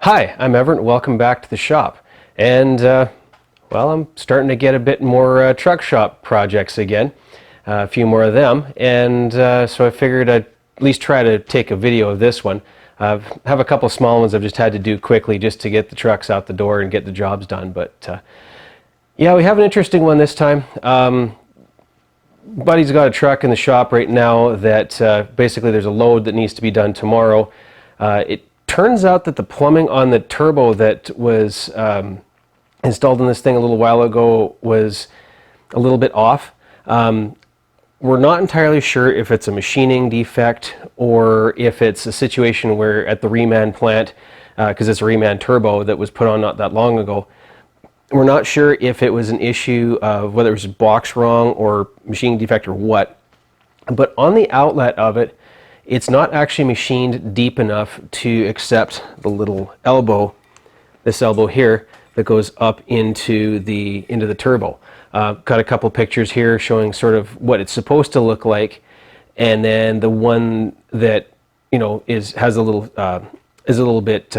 Hi, I'm Everett. Welcome back to the shop. And, well, I'm starting to get a bit more truck shop projects again, a few more of them. And so I figured I'd at least try to take a video of this one. I have a couple small ones I've just had to do quickly just to get the trucks out the door and get the jobs done. But, yeah, we have an interesting one this time. Buddy's got a truck in the shop right now that basically there's a load that needs to be done tomorrow. It turns out that the plumbing on the turbo that was installed in this thing a little while ago was a little bit off. We're not entirely sure if it's a machining defect or if it's a situation where at the reman plant, because it's a reman turbo that was put on not that long ago, we're not sure if it was an issue of whether it was box wrong or machining defect or what. But on the outlet of it, it's not actually machined deep enough to accept the little elbow, this elbow here, that goes up into the turbo. Got a couple pictures here showing sort of what it's supposed to look like, and then the one that is a little bit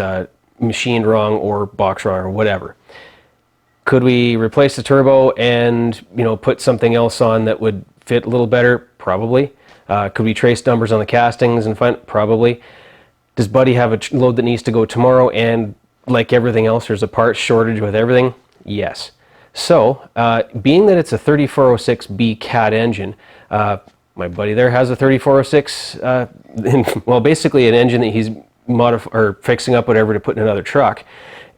machined wrong or box wrong or whatever. Could we replace the turbo and put something else on that would fit a little better? Probably. Could we trace numbers on the castings and find? Probably. Does Buddy have a load that needs to go tomorrow? And like everything else, there's a parts shortage with everything? Yes. So, being that it's a 3406B CAT engine, my buddy there has a 3406, well, basically an engine that he's fixing up whatever to put in another truck.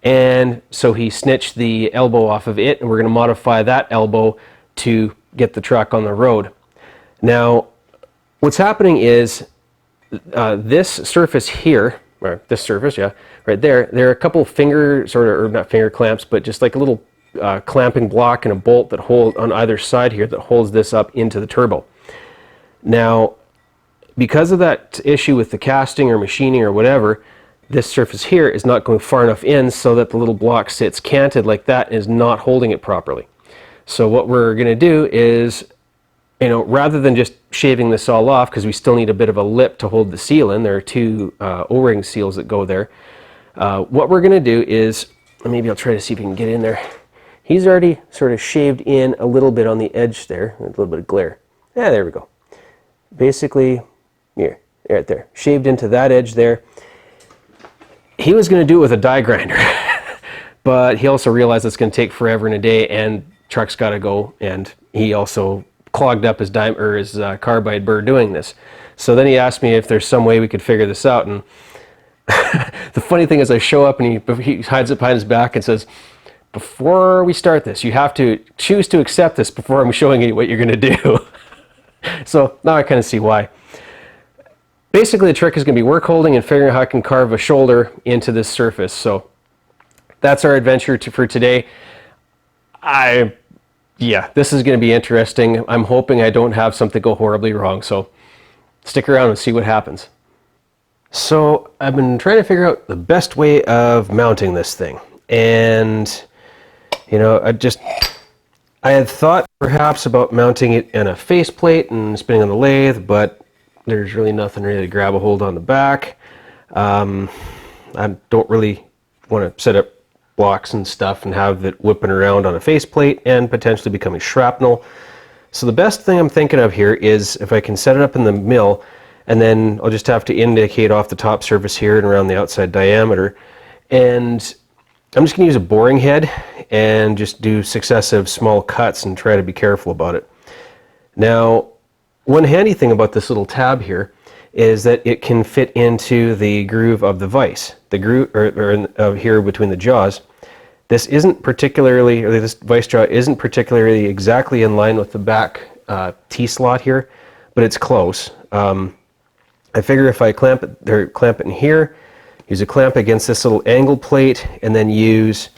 And so he snitched the elbow off of it, and we're going to modify that elbow to get the truck on the road. Now, what's happening is this surface here, or this surface, yeah, right there are a couple finger, or not finger clamps, but just like a little clamping block and a bolt that hold on either side here that holds this up into the turbo. Now, because of that issue with the casting or machining or whatever, this surface here is not going far enough in so that the little block sits canted like that and is not holding it properly. So what we're going to do is, rather than just shaving this all off, because we still need a bit of a lip to hold the seal in, there are two O-ring seals that go there. What we're going to do is, maybe I'll try to see if we can get in there. He's already sort of shaved in a little bit on the edge there, a little bit of glare. Yeah, there we go. Basically, here, right there, shaved into that edge there. He was going to do it with a die grinder, but he also realized it's going to take forever and a day, and truck's got to go, and he also clogged up his carbide burr doing this. So then he asked me if there's some way we could figure this out, and the funny thing is I show up and he hides it behind his back and says, before we start this, you have to choose to accept this before I'm showing you what you're going to do. So now I kind of see why. Basically, the trick is going to be work holding and figuring out how I can carve a shoulder into this surface. So that's our adventure for today. Yeah, this is going to be interesting. I'm hoping I don't have something go horribly wrong. So stick around and see what happens. So I've been trying to figure out the best way of mounting this thing. And, I had thought perhaps about mounting it in a faceplate and spinning on the lathe, but there's really nothing really to grab a hold on the back. I don't really want to set up blocks and stuff and have it whipping around on a faceplate and potentially becoming shrapnel. So the best thing I'm thinking of here is if I can set it up in the mill, and then I'll just have to indicate off the top surface here and around the outside diameter. And I'm just going to use a boring head and just do successive small cuts and try to be careful about it. Now, one handy thing about this little tab here is that it can fit into the groove of the vise, the groove here between the jaws. This isn't particularly, or this vise jaw isn't particularly exactly in line with the back T-slot here, but it's close. I figure if I clamp it in here, use a clamp against this little angle plate, and then use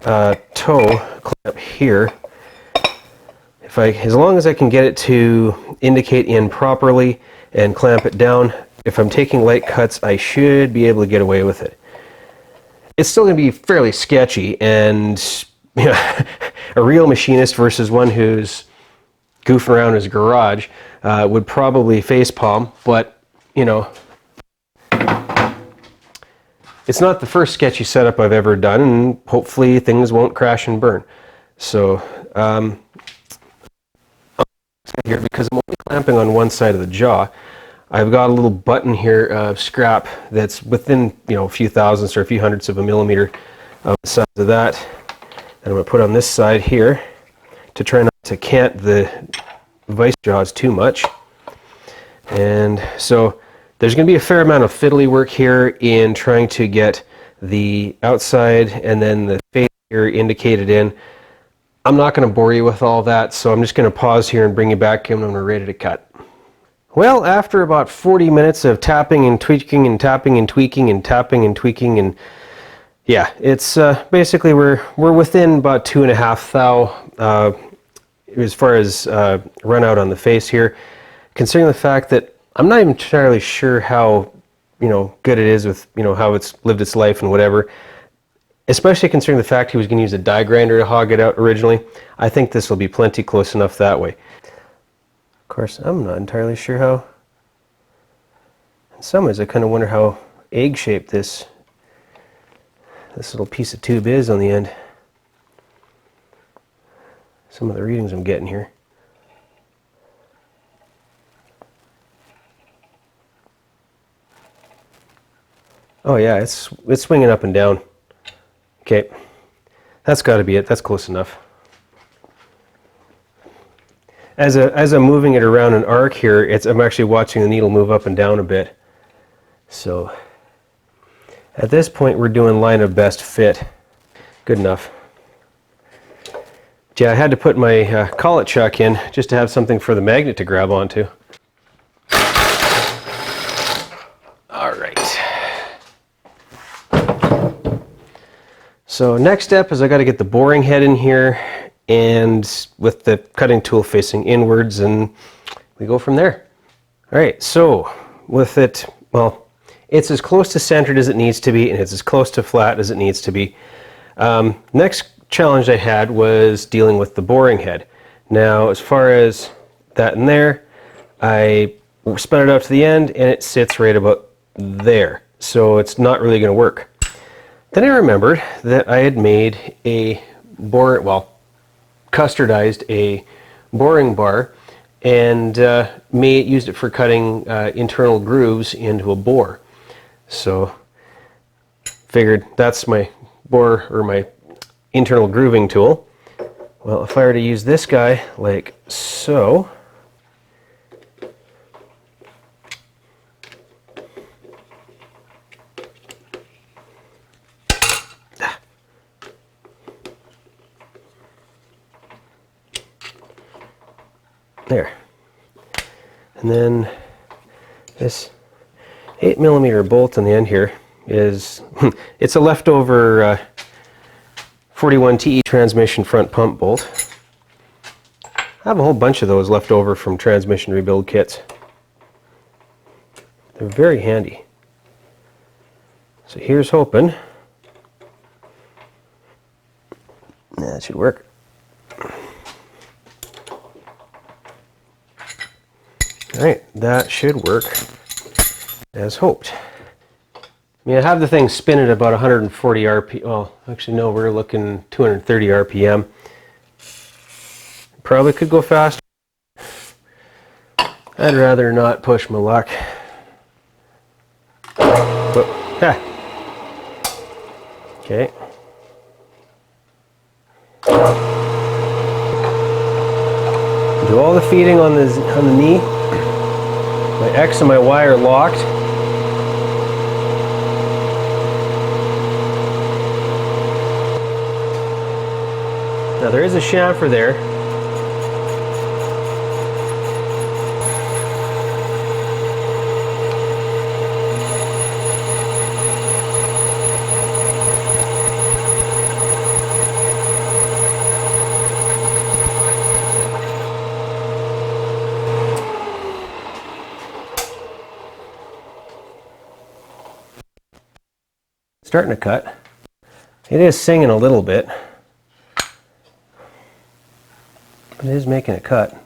toe clamp here. As long as I can get it to indicate in properly and clamp it down, if I'm taking light cuts, I should be able to get away with it. It's still going to be fairly sketchy, and a real machinist versus one who's goofing around in his garage would probably facepalm, but it's not the first sketchy setup I've ever done, and hopefully things won't crash and burn. So here, because I'm only clamping on one side of the jaw, I've got a little button here of scrap that's within, you know, a few thousandths or a few hundredths of a millimeter of the size of that. And I'm going to put on this side here to try not to cant the vice jaws too much. And so there's going to be a fair amount of fiddly work here in trying to get the outside and then the face here indicated in. I'm not going to bore you with all that, so I'm just going to pause here and bring you back in when we're ready to cut. Well, after about 40 minutes of tapping and tweaking and tapping and tweaking and tapping and tweaking, and yeah, it's basically we're within about 2.5 thou as far as run out on the face here. Considering the fact that I'm not even entirely sure how, you know, good it is with, you know, how it's lived its life and whatever. Especially considering the fact he was going to use a die grinder to hog it out originally, I think this will be plenty close enough that way. Of course, I'm not entirely sure how. In some ways, I kind of wonder how egg-shaped this little piece of tube is on the end. Some of the readings I'm getting here. Oh yeah, it's swinging up and down. Okay, that's got to be it. That's close enough. As I'm moving it around an arc here, I'm actually watching the needle move up and down a bit. So at this point, we're doing line of best fit. Good enough. Yeah, I had to put my collet chuck in just to have something for the magnet to grab onto. All right. So next step is I got to get the boring head in here, and with the cutting tool facing inwards, and we go from there. All right, so with it, well, it's as close to centered as it needs to be, and it's as close to flat as it needs to be. Next challenge I had was dealing with the boring head. Now, as far as that in there, I spun it out to the end, and it sits right about there. So it's not really going to work. Then I remembered that I had made a custardized a boring bar, and used it for cutting internal grooves into a bore. So figured that's my bore, or my internal grooving tool. Well, if I were to use this guy like so, there. And then this 8mm bolt on the end here is, it's a leftover 41TE transmission front pump bolt. I have a whole bunch of those left over from transmission rebuild kits. They're very handy. So here's hoping that should work. Alright, that should work as hoped. I mean, I have the thing spin at about 140 RPM. Well, actually no, we're looking 230 RPM. Probably could go faster. I'd rather not push my luck. But, okay. Do all the feeding on the knee. My X and my Y are locked. Now there is a chamfer there. Starting to cut. It is singing a little bit. It is making a cut.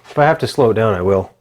If I have to slow it down, I will.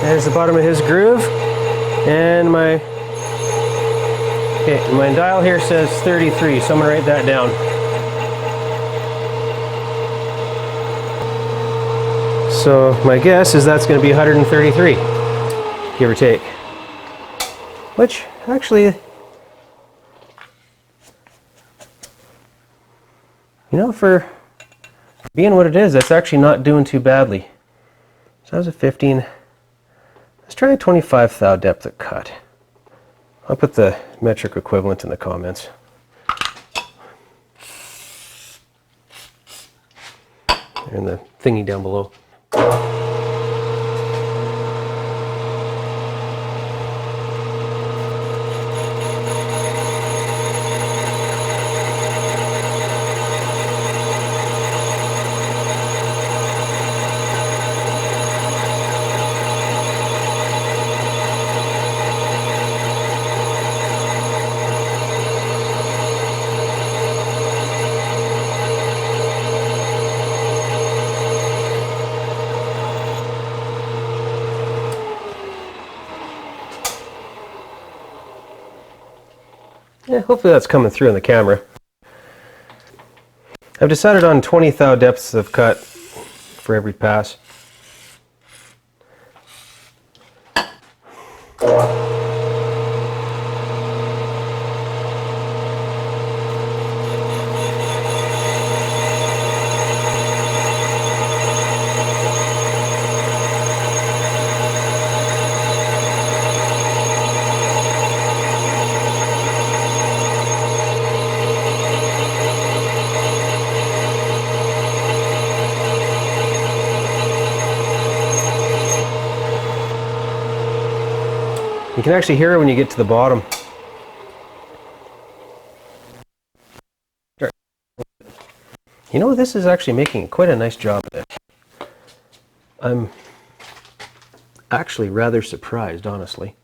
There's the bottom of his groove, and my dial here says 33, so I'm gonna write that down. So my guess is that's gonna be 133, give or take. Which actually, you know, for being what it is, that's actually not doing too badly. So that was a 15. Let's try a 25 thou depth of cut. I'll put the metric equivalent in the comments. And the thingy down below. Yeah, hopefully that's coming through in the camera. I've decided on 20 thou depths of cut for every pass. You can actually hear it when you get to the bottom. You know, this is actually making quite a nice job of it. I'm actually rather surprised, honestly.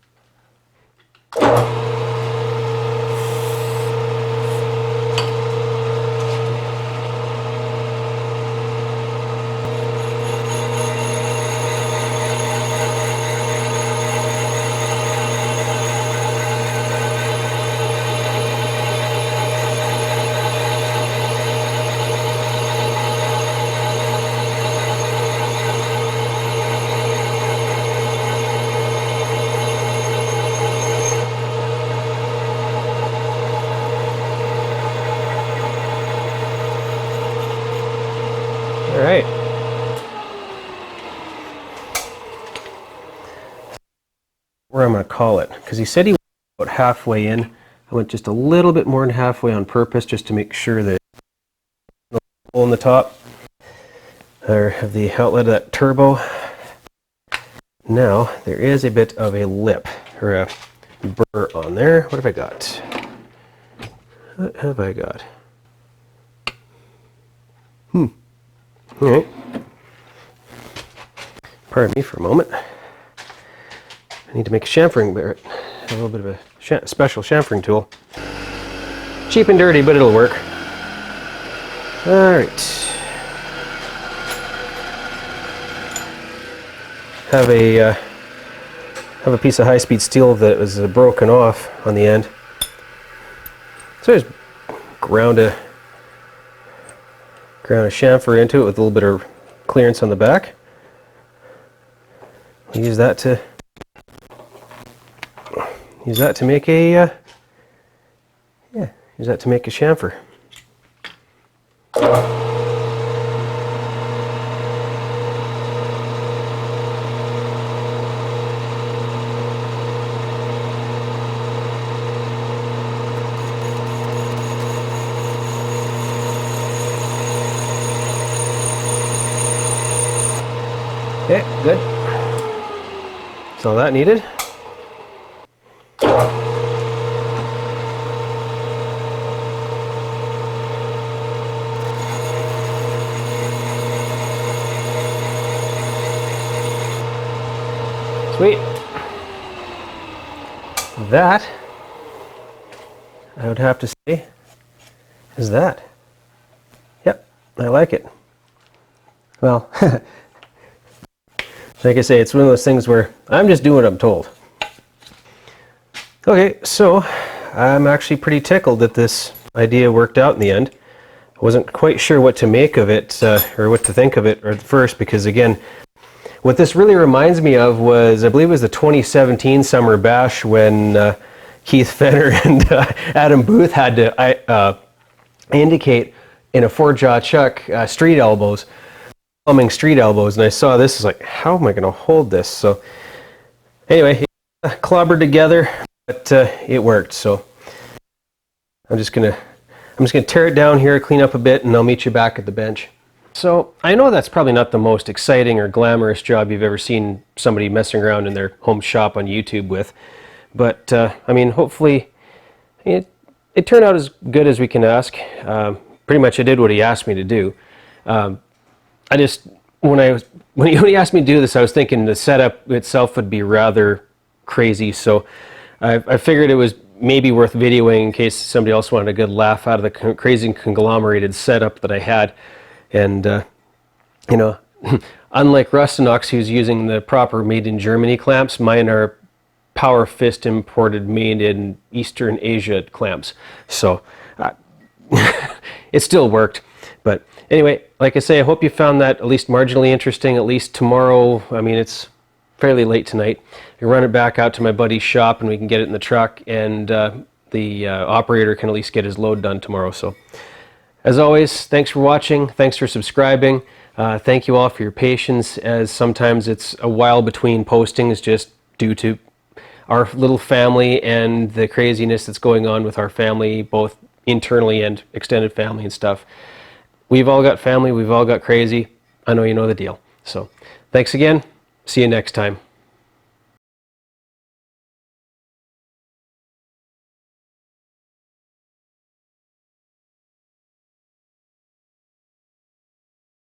All right. Where I'm going to call it, because he said he was about halfway in. I went just a little bit more than halfway on purpose, just to make sure that no hole in the top or of the outlet of that turbo. Now there is a bit of a lip or a burr on there. What have I got? What have I got? All right. Pardon me for a moment. I need to make a chamfering barrette. A little bit of a special chamfering tool. Cheap and dirty, but it'll work. All right. Have a piece of high-speed steel that was broken off on the end. So I just ground a chamfer into it with a little bit of clearance on the back. Use that to make a chamfer. Okay, good. That's all that needed. Sweet. That, I would have to say, is that. Yep, I like it. Well, like I say, it's one of those things where I'm just doing what I'm told. Okay, so I'm actually pretty tickled that this idea worked out in the end. I wasn't quite sure what to make of it, or what to think of it at first, because again, what this really reminds me of was, I believe it was the 2017 Summer Bash when Keith Fenner and Adam Booth had to indicate in a four-jaw chuck street elbows, plumbing street elbows, and I saw this, I was like, how am I going to hold this? So anyway, clobbered together, but it worked. So I'm just gonna tear it down here, clean up a bit, and I'll meet you back at the bench. So I know that's probably not the most exciting or glamorous job you've ever seen somebody messing around in their home shop on YouTube with, but I mean, hopefully it turned out as good as we can ask. Pretty much I did what he asked me to do. I just, when he asked me to do this, I was thinking the setup itself would be rather crazy, so I figured it was maybe worth videoing in case somebody else wanted a good laugh out of the crazy conglomerated setup that I had. And you know, unlike Rustinox, who's using the proper made in Germany clamps, mine are Power Fist imported, made in Eastern Asia clamps. So it still worked. But anyway, like I say, I hope you found that at least marginally interesting. At least tomorrow, I mean, it's fairly late tonight. I run it back out to my buddy's shop and we can get it in the truck, and the operator can at least get his load done tomorrow. So as always, thanks for watching. Thanks for subscribing. Thank you all for your patience, as sometimes it's a while between postings just due to our little family and the craziness that's going on with our family, both internally and extended family and stuff. We've all got family. We've all got crazy. I know you know the deal. So thanks again. See you next time.